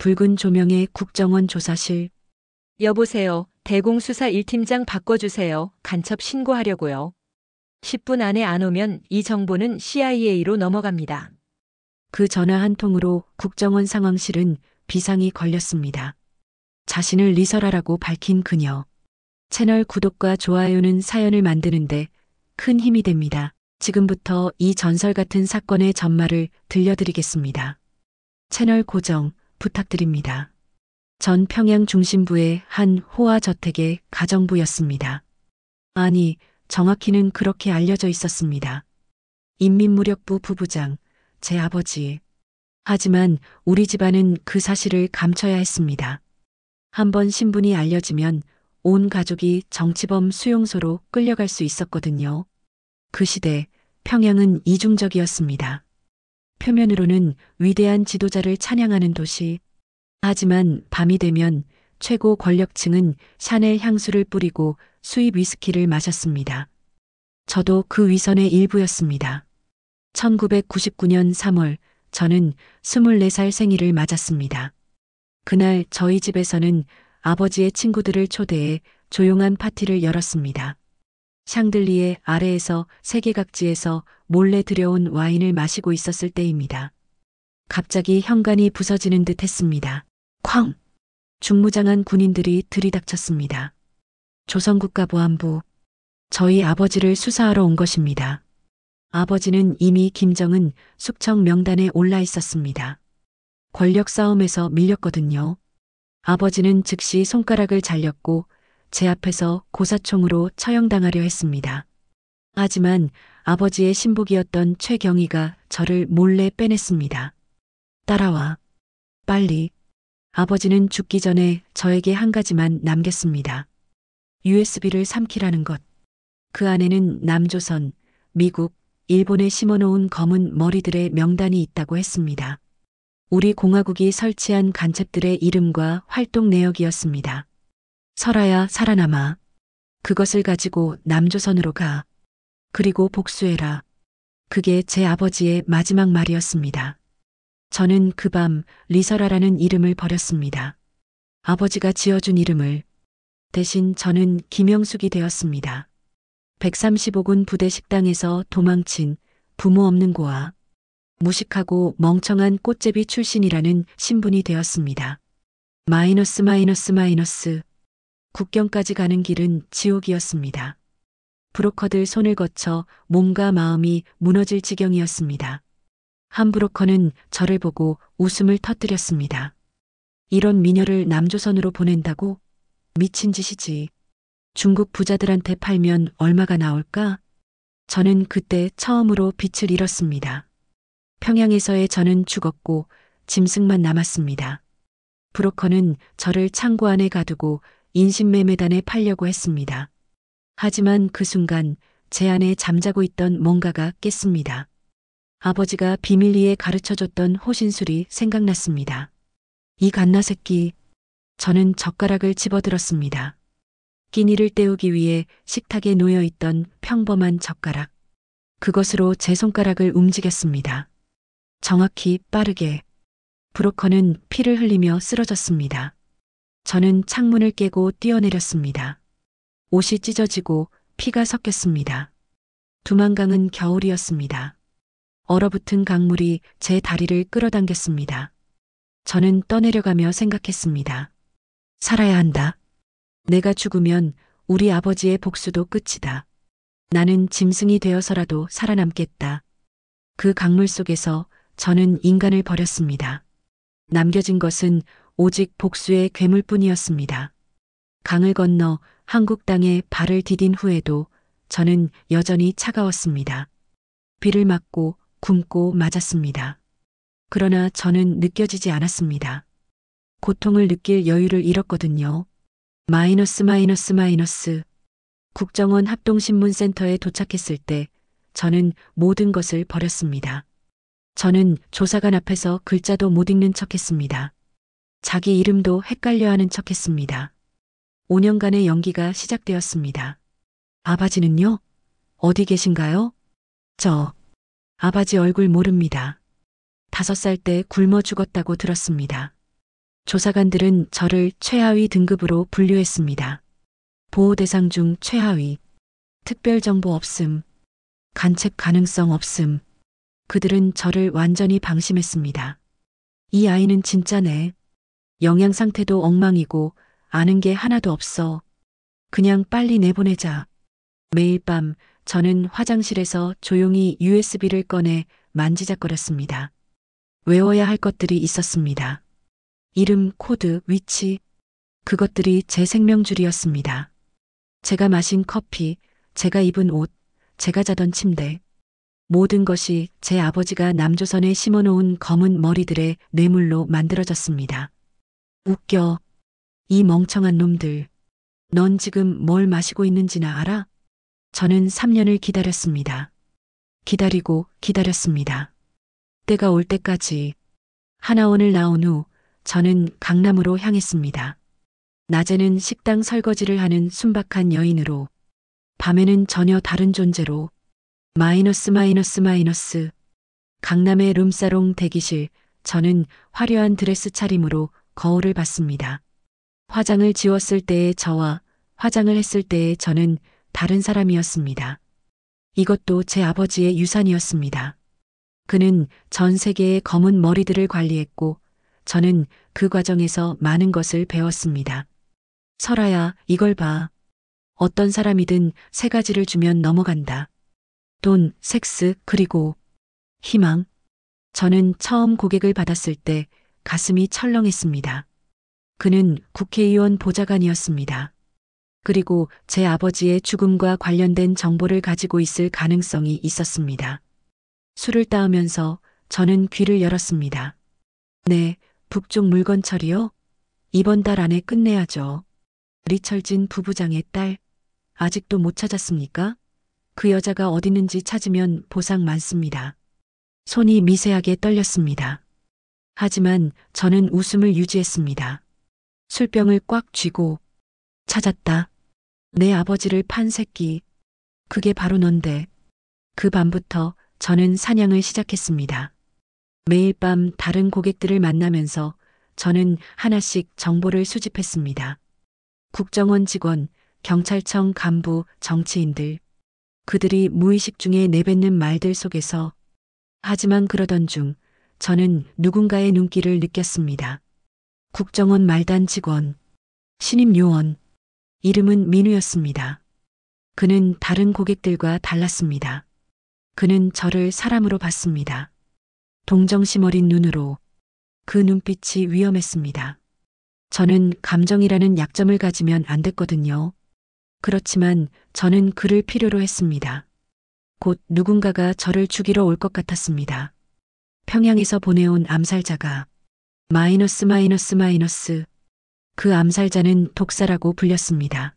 붉은 조명의 국정원 조사실. 여보세요. 대공수사 1팀장 바꿔주세요. 간첩 신고하려고요. 10분 안에 안 오면 이 정보는 CIA로 넘어갑니다. 그 전화 한 통으로 국정원 상황실은 비상이 걸렸습니다. 자신을 리설아라고 밝힌 그녀. 채널 구독과 좋아요는 사연을 만드는데 큰 힘이 됩니다. 지금부터 이 전설 같은 사건의 전말을 들려드리겠습니다. 채널 고정 부탁드립니다. 전 평양 중심부의 한 호화 저택의 가정부였습니다. 아니, 정확히는 그렇게 알려져 있었습니다. 인민무력부 부부장, 제 아버지. 하지만 우리 집안은 그 사실을 감춰야 했습니다. 한번 신분이 알려지면 온 가족이 정치범 수용소로 끌려갈 수 있었거든요. 그 시대 평양은 이중적이었습니다. 표면으로는 위대한 지도자를 찬양하는 도시. 하지만 밤이 되면 최고 권력층은 샤넬 향수를 뿌리고 수입 위스키를 마셨습니다. 저도 그 위선의 일부였습니다. 1999년 3월 저는 24살 생일을 맞았습니다. 그날 저희 집에서는 아버지의 친구들을 초대해 조용한 파티를 열었습니다. 샹들리에 아래에서 세계각지에서 몰래 들여온 와인을 마시고 있었을 때입니다. 갑자기 현관이 부서지는 듯 했습니다. 쾅! 중무장한 군인들이 들이닥쳤습니다. 조선국가보안부. 저희 아버지를 수사하러 온 것입니다. 아버지는 이미 김정은 숙청 명단에 올라 있었습니다. 권력 싸움에서 밀렸거든요. 아버지는 즉시 손가락을 잘렸고 제 앞에서 고사총으로 처형당하려 했습니다. 하지만 아버지의 신복이었던 최경희가 저를 몰래 빼냈습니다. 따라와. 빨리. 아버지는 죽기 전에 저에게 한 가지만 남겼습니다. USB를 삼키라는 것. 그 안에는 남조선, 미국, 일본에 심어놓은 검은 머리들의 명단이 있다고 했습니다. 우리 공화국이 설치한 간첩들의 이름과 활동 내역이었습니다. 설아야 살아남아. 그것을 가지고 남조선으로 가. 그리고 복수해라. 그게 제 아버지의 마지막 말이었습니다. 저는 그 밤 리설아라는 이름을 버렸습니다. 아버지가 지어준 이름을. 대신 저는 김영숙이 되었습니다. 135군 부대 식당에서 도망친 부모 없는 고아. 무식하고 멍청한 꽃제비 출신이라는 신분이 되었습니다. 마이너스 마이너스 마이너스. 국경까지 가는 길은 지옥이었습니다. 브로커들 손을 거쳐 몸과 마음이 무너질 지경이었습니다. 한 브로커는 저를 보고 웃음을 터뜨렸습니다. 이런 미녀를 남조선으로 보낸다고? 미친 짓이지. 중국 부자들한테 팔면 얼마가 나올까? 저는 그때 처음으로 빛을 잃었습니다. 평양에서의 저는 죽었고 짐승만 남았습니다. 브로커는 저를 창고 안에 가두고 인신매매단에 팔려고 했습니다. 하지만 그 순간 제 안에 잠자고 있던 뭔가가 깼습니다. 아버지가 비밀리에 가르쳐줬던 호신술이 생각났습니다. 이 갓나 새끼. 저는 젓가락을 집어들었습니다. 끼니를 때우기 위해 식탁에 놓여있던 평범한 젓가락. 그것으로 제 손가락을 움직였습니다. 정확히 빠르게. 브로커는 피를 흘리며 쓰러졌습니다. 저는 창문을 깨고 뛰어내렸습니다. 옷이 찢어지고 피가 섞였습니다. 두만강은 겨울이었습니다. 얼어붙은 강물이 제 다리를 끌어당겼습니다. 저는 떠내려가며 생각했습니다. 살아야 한다. 내가 죽으면 우리 아버지의 복수도 끝이다. 나는 짐승이 되어서라도 살아남겠다. 그 강물 속에서 저는 인간을 버렸습니다. 남겨진 것은 오직 복수의 괴물뿐이었습니다. 강을 건너 한국 땅에 발을 디딘 후에도 저는 여전히 차가웠습니다. 비를 맞고 굶고 맞았습니다. 그러나 저는 느껴지지 않았습니다. 고통을 느낄 여유를 잃었거든요. 마이너스 마이너스 마이너스. 국정원 합동신문센터에 도착했을 때 저는 모든 것을 버렸습니다. 저는 조사관 앞에서 글자도 못 읽는 척했습니다. 자기 이름도 헷갈려하는 척했습니다. 5년간의 연기가 시작되었습니다. 아버지는요? 어디 계신가요? 아버지 얼굴 모릅니다. 5살 때 굶어 죽었다고 들었습니다. 조사관들은 저를 최하위 등급으로 분류했습니다. 보호 대상 중 최하위. 특별 정보 없음. 간첩 가능성 없음. 그들은 저를 완전히 방심했습니다. 이 아이는 진짜네. 영양 상태도 엉망이고 아는 게 하나도 없어. 그냥 빨리 내보내자. 매일 밤 저는 화장실에서 조용히 USB를 꺼내 만지작거렸습니다. 외워야 할 것들이 있었습니다. 이름, 코드, 위치. 그것들이 제 생명줄이었습니다. 제가 마신 커피, 제가 입은 옷, 제가 자던 침대. 모든 것이 제 아버지가 남조선에 심어놓은 검은 머리들의 뇌물로 만들어졌습니다. 웃겨. 이 멍청한 놈들. 넌 지금 뭘 마시고 있는지나 알아? 저는 3년을 기다렸습니다. 기다리고 기다렸습니다. 때가 올 때까지. 하나원을 나온 후 저는 강남으로 향했습니다. 낮에는 식당 설거지를 하는 순박한 여인으로, 밤에는 전혀 다른 존재로, 마이너스. 강남의 룸사롱 대기실, 저는 화려한 드레스 차림으로 거울을 봤습니다. 화장을 지웠을 때의 저와 화장을 했을 때의 저는 다른 사람이었습니다. 이것도 제 아버지의 유산이었습니다. 그는 전 세계의 검은 머리들을 관리했고 저는 그 과정에서 많은 것을 배웠습니다. 설아야, 이걸 봐. 어떤 사람이든 세 가지를 주면 넘어간다. 돈, 섹스, 그리고 희망. 저는 처음 고객을 받았을 때 가슴이 철렁했습니다. 그는 국회의원 보좌관이었습니다. 그리고 제 아버지의 죽음과 관련된 정보를 가지고 있을 가능성이 있었습니다. 술을 따으면서 저는 귀를 열었습니다. 네, 북쪽 물건 처리요? 이번 달 안에 끝내야죠. 리철진 부부장의 딸, 아직도 못 찾았습니까? 그 여자가 어딨는지 찾으면 보상 많습니다. 손이 미세하게 떨렸습니다. 하지만 저는 웃음을 유지했습니다. 술병을 꽉 쥐고, 찾았다. 내 아버지를 판 새끼. 그게 바로 넌데. 그 밤부터 저는 사냥을 시작했습니다. 매일 밤 다른 고객들을 만나면서 저는 하나씩 정보를 수집했습니다. 국정원 직원, 경찰청 간부, 정치인들. 그들이 무의식 중에 내뱉는 말들 속에서, 하지만 그러던 중 저는 누군가의 눈길을 느꼈습니다. 국정원 말단 직원, 신임 요원. 이름은 민우였습니다. 그는 다른 고객들과 달랐습니다. 그는 저를 사람으로 봤습니다. 동정심 어린 눈으로. 그 눈빛이 위험했습니다. 저는 감정이라는 약점을 가지면 안 됐거든요. 그렇지만 저는 그를 필요로 했습니다. 곧 누군가가 저를 죽이러 올 것 같았습니다. 평양에서 보내온 암살자가 마이너스. 그 암살자는 독사라고 불렸습니다.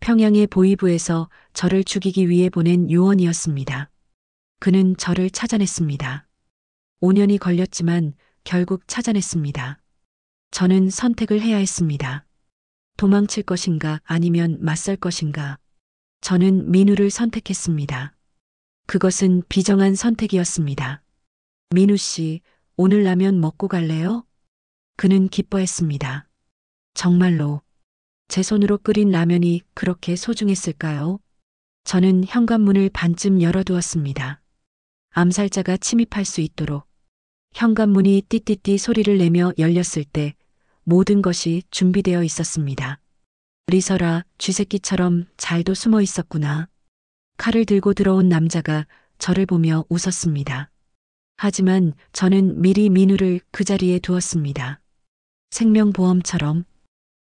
평양의 보위부에서 저를 죽이기 위해 보낸 요원이었습니다. 그는 저를 찾아냈습니다. 5년이 걸렸지만 결국 찾아냈습니다. 저는 선택을 해야 했습니다. 도망칠 것인가 아니면 맞설 것인가. 저는 민우를 선택했습니다. 그것은 비정한 선택이었습니다. 민우 씨, 오늘 라면 먹고 갈래요? 그는 기뻐했습니다. 정말로 제 손으로 끓인 라면이 그렇게 소중했을까요? 저는 현관문을 반쯤 열어두었습니다. 암살자가 침입할 수 있도록. 현관문이 띠띠띠 소리를 내며 열렸을 때 모든 것이 준비되어 있었습니다. 리설아, 쥐새끼처럼 잘도 숨어 있었구나. 칼을 들고 들어온 남자가 저를 보며 웃었습니다. 하지만 저는 미리 민우를 그 자리에 두었습니다. 생명보험처럼,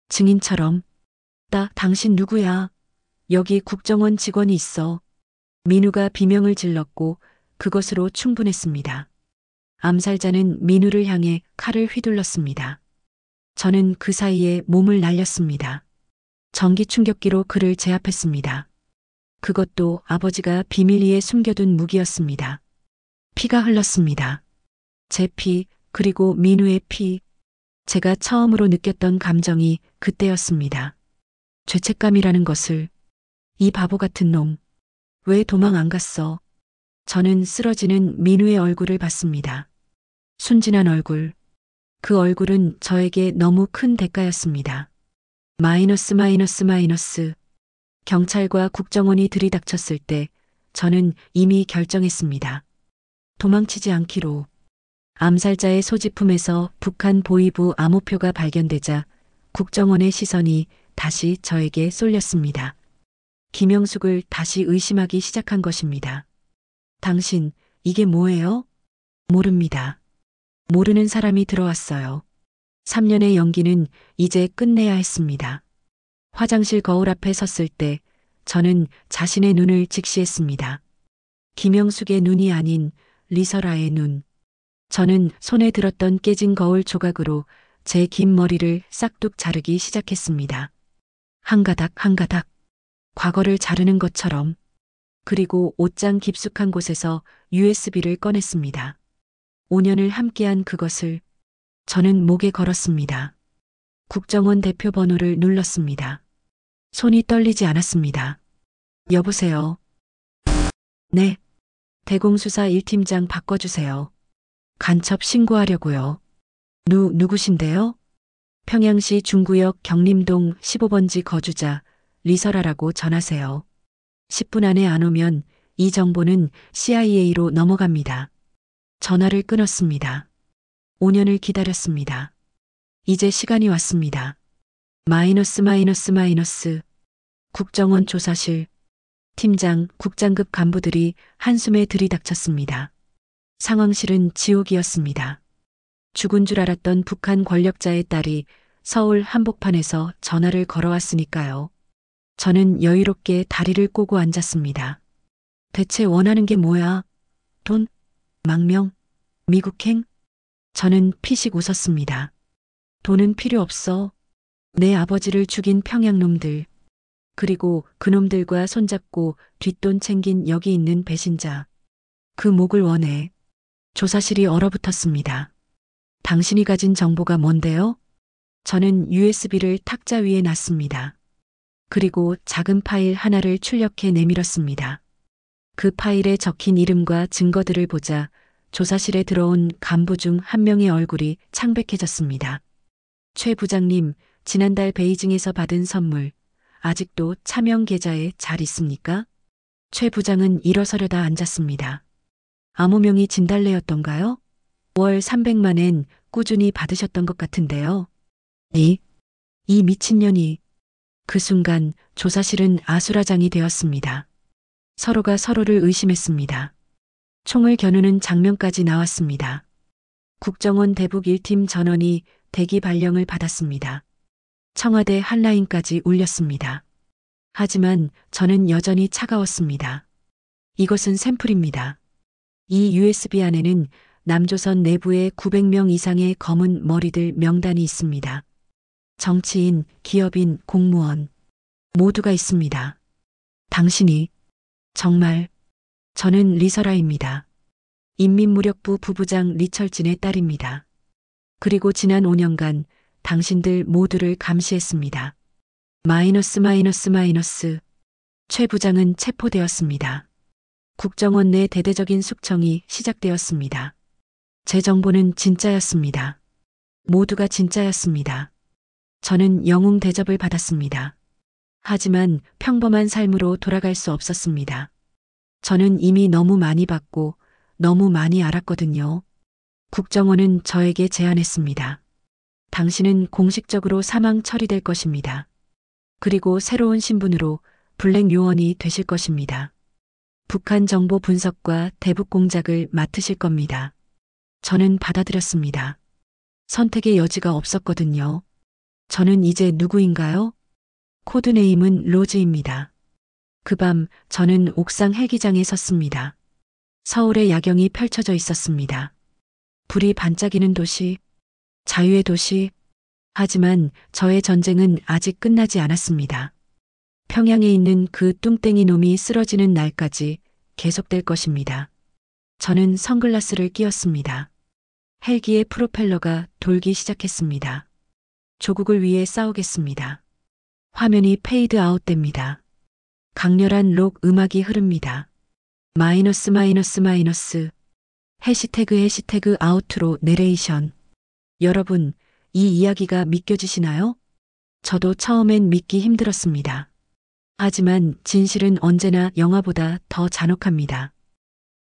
증인처럼. 당신 누구야? 여기 국정원 직원이 있어. 민우가 비명을 질렀고 그것으로 충분했습니다. 암살자는 민우를 향해 칼을 휘둘렀습니다. 저는 그 사이에 몸을 날렸습니다. 전기 충격기로 그를 제압했습니다. 그것도 아버지가 비밀리에 숨겨둔 무기였습니다. 피가 흘렀습니다. 제 피, 그리고 민우의 피. 제가 처음으로 느꼈던 감정이 그때였습니다. 죄책감이라는 것을. 이 바보 같은 놈. 왜 도망 안 갔어? 저는 쓰러지는 민우의 얼굴을 봤습니다. 순진한 얼굴. 그 얼굴은 저에게 너무 큰 대가였습니다. 마이너스 마이너스 마이너스. 경찰과 국정원이 들이닥쳤을 때 저는 이미 결정했습니다. 도망치지 않기로. 암살자의 소지품에서 북한 보위부 암호표가 발견되자 국정원의 시선이 다시 저에게 쏠렸습니다. 김영숙을 다시 의심하기 시작한 것입니다. 당신, 이게 뭐예요? 모릅니다. 모르는 사람이 들어왔어요. 3년의 연기는 이제 끝내야 했습니다. 화장실 거울 앞에 섰을 때 저는 자신의 눈을 직시했습니다. 김영숙의 눈이 아닌 리설아의 눈. 저는 손에 들었던 깨진 거울 조각으로 제 긴 머리를 싹둑 자르기 시작했습니다. 한 가닥 한 가닥. 과거를 자르는 것처럼. 그리고 옷장 깊숙한 곳에서 USB를 꺼냈습니다. 5년을 함께한 그것을 저는 목에 걸었습니다. 국정원 대표 번호를 눌렀습니다. 손이 떨리지 않았습니다. 여보세요. 네. 대공수사 1팀장 바꿔주세요. 간첩 신고하려고요. 누구신데요? 평양시 중구역 경림동 15번지 거주자 리설아라고 전하세요. 10분 안에 안 오면 이 정보는 CIA로 넘어갑니다. 전화를 끊었습니다. 5년을 기다렸습니다. 이제 시간이 왔습니다. 마이너스 마이너스 마이너스. 국정원 조사실. 팀장, 국장급 간부들이 한숨에 들이닥쳤습니다. 상황실은 지옥이었습니다. 죽은 줄 알았던 북한 권력자의 딸이 서울 한복판에서 전화를 걸어왔으니까요. 저는 여유롭게 다리를 꼬고 앉았습니다. 대체 원하는 게 뭐야? 돈? 망명? 미국행? 저는 피식 웃었습니다. 돈은 필요 없어. 내 아버지를 죽인 평양놈들. 그리고 그놈들과 손잡고 뒷돈 챙긴 여기 있는 배신자. 그 목을 원해. 조사실이 얼어붙었습니다. 당신이 가진 정보가 뭔데요? 저는 USB를 탁자 위에 놨습니다. 그리고 작은 파일 하나를 출력해 내밀었습니다. 그 파일에 적힌 이름과 증거들을 보자 조사실에 들어온 간부 중 한 명의 얼굴이 창백해졌습니다. 최 부장님, 지난달 베이징에서 받은 선물, 아직도 차명 계좌에 잘 있습니까? 최 부장은 일어서려다 앉았습니다. 암호명이 진달래였던가요? 월 300만엔 꾸준히 받으셨던 것 같은데요. 이 미친년이. 그 순간 조사실은 아수라장이 되었습니다. 서로가 서로를 의심했습니다. 총을 겨누는 장면까지 나왔습니다. 국정원 대북 1팀 전원이 대기 발령을 받았습니다. 청와대 한라인까지 울렸습니다. 하지만 저는 여전히 차가웠습니다. 이것은 샘플입니다. 이 USB 안에는 남조선 내부에 900명 이상의 검은 머리들 명단이 있습니다. 정치인, 기업인, 공무원 모두가 있습니다. 당신이 정말 저는 리설아입니다. 인민무력부 부부장 리철진의 딸입니다. 그리고 지난 5년간 당신들 모두를 감시했습니다. 마이너스 마이너스 마이너스. 최 부장은 체포되었습니다. 국정원 내 대대적인 숙청이 시작되었습니다. 제 정보는 진짜였습니다. 모두가 진짜였습니다. 저는 영웅 대접을 받았습니다. 하지만 평범한 삶으로 돌아갈 수 없었습니다. 저는 이미 너무 많이 받고 너무 많이 알았거든요. 국정원은 저에게 제안했습니다. 당신은 공식적으로 사망 처리될 것입니다. 그리고 새로운 신분으로 블랙 요원이 되실 것입니다. 북한 정보 분석과 대북 공작을 맡으실 겁니다. 저는 받아들였습니다. 선택의 여지가 없었거든요. 저는 이제 누구인가요? 코드네임은 로즈입니다. 그 밤 저는 옥상 헬기장에 섰습니다. 서울의 야경이 펼쳐져 있었습니다. 불이 반짝이는 도시, 자유의 도시. 하지만 저의 전쟁은 아직 끝나지 않았습니다. 평양에 있는 그 뚱땡이 놈이 쓰러지는 날까지 계속될 것입니다. 저는 선글라스를 끼웠습니다. 헬기의 프로펠러가 돌기 시작했습니다. 조국을 위해 싸우겠습니다. 화면이 페이드 아웃됩니다. 강렬한 록 음악이 흐릅니다. 마이너스 마이너스 마이너스. 해시태그 아우트로 내레이션. 여러분, 이 이야기가 믿겨지시나요? 저도 처음엔 믿기 힘들었습니다. 하지만 진실은 언제나 영화보다 더 잔혹합니다.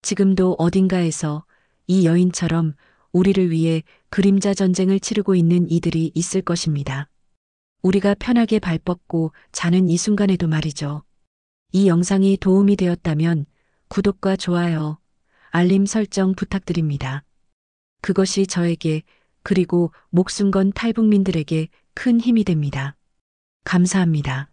지금도 어딘가에서 이 여인처럼 우리를 위해 그림자 전쟁을 치르고 있는 이들이 있을 것입니다. 우리가 편하게 발 뻗고 자는 이 순간에도 말이죠. 이 영상이 도움이 되었다면 구독과 좋아요, 알림 설정 부탁드립니다. 그것이 저에게 그리고 목숨 건 탈북민들에게 큰 힘이 됩니다. 감사합니다.